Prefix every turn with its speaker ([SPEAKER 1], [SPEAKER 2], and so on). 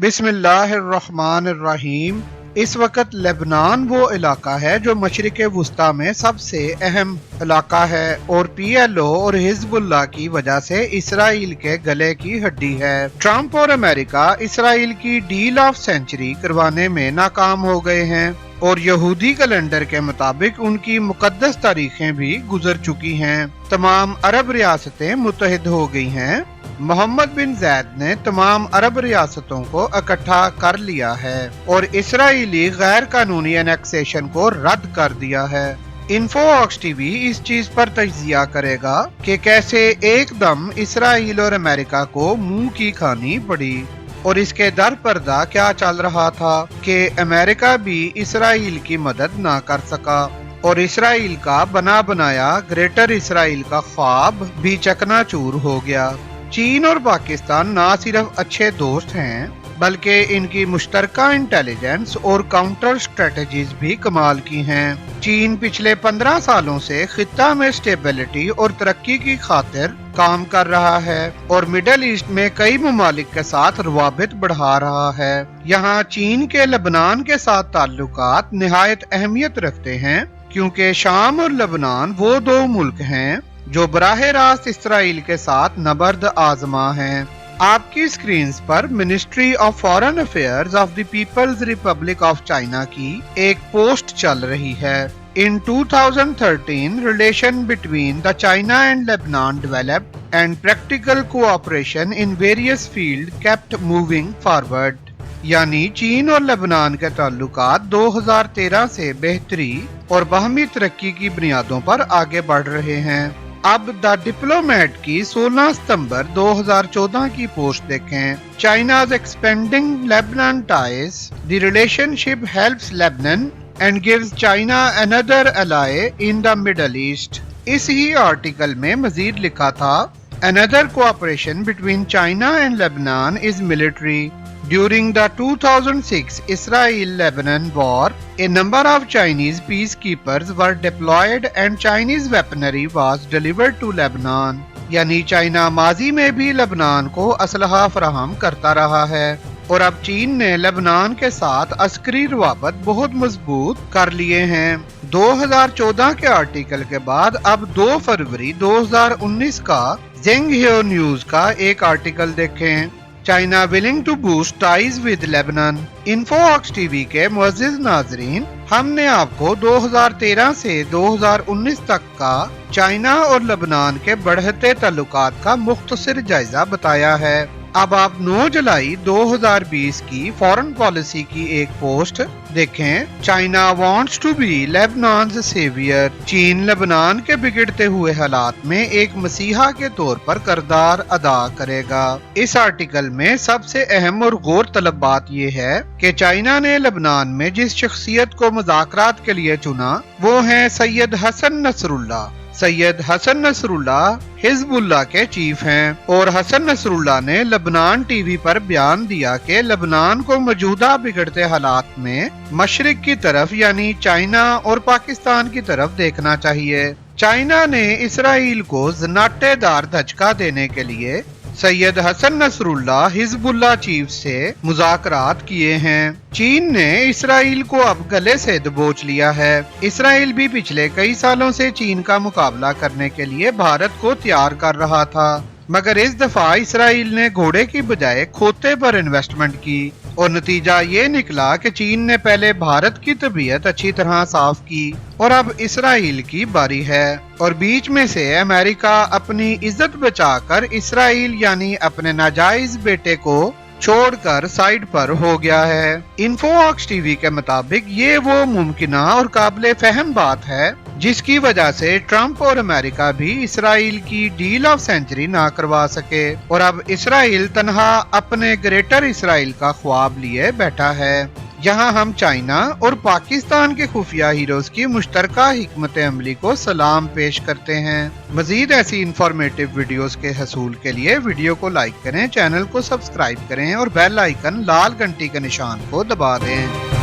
[SPEAKER 1] बिस्मिल्लाहिर्रहमानिर्रहीम। इस वक्त लेबनान वो इलाका है जो मशरिक वुस्ता में सबसे अहम इलाका है और PLO और हिजबुल्लाह की वजह से इसराइल के गले की हड्डी है। ट्रंप और अमेरिका इसराइल की डील ऑफ सेंचुरी करवाने में नाकाम हो गए हैं और यहूदी कैलेंडर के मुताबिक उनकी मुकद्दस तारीखें भी गुजर चुकी हैं। तमाम अरब रियासतें मुत्तहिद हो गई हैं। मोहम्मद बिन जैद ने तमाम अरब रियासतों को इकट्ठा कर लिया है और इसराइली गैर कानूनी एनेक्सेशन को रद्द कर दिया है। इन्फोऑक्स टीवी इस चीज पर तज्जिया करेगा कि कैसे एकदम इसराइल और अमेरिका को मुंह की खानी पड़ी और इसके दर पर्दा क्या चल रहा था कि अमेरिका भी इसराइल की मदद ना कर सका और इसराइल का बना बनाया ग्रेटर इसराइल का ख्वाब भी चकनाचूर हो गया। चीन और पाकिस्तान ना सिर्फ अच्छे दोस्त हैं बल्कि इनकी मुश्तरका इंटेलिजेंस और काउंटर स्ट्रेटजीज भी कमाल की हैं। चीन पिछले 15 सालों से खित्ता में स्टेबिलिटी और तरक्की की खातिर काम कर रहा है और मिडल ईस्ट में कई ममालिक के साथ रवाबित बढ़ा रहा है। यहाँ चीन के लेबनान के साथ ताल्लुकात निहायत अहमियत रखते हैं क्योंकि शाम और लेबनान वो दो मुल्क हैं जो बराह रास्त इसराइल के साथ नबर्द आजमा हैं। आपकी स्क्रीन पर ministry of foreign affairs of the people's republic of China की एक पोस्ट चल रही है। In 2013, relation between the China and Lebanon developed and practical cooperation in various fields kept moving forward. यानी चीन और लेबनान के ताल्लुकात 2013 से बेहतरी और बाहमी तरक्की की बुनियादों पर आगे बढ़ रहे हैं। अब द डिप्लोमेट की 16 सितंबर 2014 की पोस्ट देखें। चाइना's expanding Lebanon ties, the relationship helps Lebanon and gives China another ally in the Middle East. इस ही आर्टिकल में मजीद लिखा था, Another cooperation between China and Lebanon is military. During the 2006 Israel-Lebanon war, a number of Chinese peacekeepers were deployed and Chinese weaponry was delivered to Lebanon. यानी China माजी में भी Lebanon को असलहा फराहम करता रहा है और अब चीन ने लेबनान के साथ अस्करी रवाबत बहुत मजबूत कर लिए हैं। 2014 के आर्टिकल के बाद अब 2 फरवरी 2019 का ज़ेंगहियो न्यूज का एक आर्टिकल देखें। China willing to boost ties with Lebanon. इन्फोऑक्स टीवी के मुअज़्ज़िज़ नाज़रीन, हमने आपको 2013 से 2019 तक का चाइना और लेबनान के बढ़ते ताल्लुकात का मुख्तसर जायजा बताया है। अब आप 9 जुलाई 2020 की फॉरेन पॉलिसी की एक पोस्ट देखें। China wants to be Lebanon's saviour. चीन लेबनान के बिगड़ते हुए हालात में एक मसीहा के तौर पर किरदार अदा करेगा। इस आर्टिकल में सबसे अहम और गौर तलब बात यह है कि चाइना ने लेबनान में जिस शख्सियत को मुज़ाकरात के लिए चुना वो है Syed Hassan Nasrallah. Syed Hassan Nasrallah Hezbollah के चीफ हैं और हसन नसरुल्लाह ने लेबनान टीवी पर बयान दिया कि लेबनान को मौजूदा बिगड़ते हालात में मशरिक की तरफ यानी चाइना और पाकिस्तान की तरफ देखना चाहिए। चाइना ने इसराइल को ज़नाटेदार धचका देने के लिए Syed Hassan Nasrallah Hezbollah chief से मुज़ाकरात किए हैं। चीन ने इसराइल को अब गले से दबोच लिया है। इसराइल भी पिछले कई सालों से चीन का मुकाबला करने के लिए भारत को तैयार कर रहा था, मगर इस दफा इसराइल ने घोड़े की बजाय खोते पर इन्वेस्टमेंट की और नतीजा ये निकला कि चीन ने पहले भारत की तबीयत अच्छी तरह साफ की और अब इसराइल की बारी है और बीच में से अमेरिका अपनी इज्जत बचाकर इसराइल यानी अपने नाजायज बेटे को छोड़कर साइड पर हो गया है। इन्फोऑक्स टीवी के मुताबिक ये वो मुमकिना और काबिल फहम बात है जिसकी वजह से ट्रंप और अमेरिका भी इसराइल की डील ऑफ सेंचुरी ना करवा सके और अब इसराइल तन्हा अपने ग्रेटर इसराइल का ख्वाब लिए बैठा है। यहाँ हम चाइना और पाकिस्तान के खुफिया हीरोज की मुश्तरका हिकमत अमली को सलाम पेश करते हैं। मजीद ऐसी इंफॉर्मेटिव वीडियोस के हसूल के लिए वीडियो को लाइक करें, चैनल को सब्सक्राइब करें और बेल आइकन लाल घंटी के निशान को दबा दें।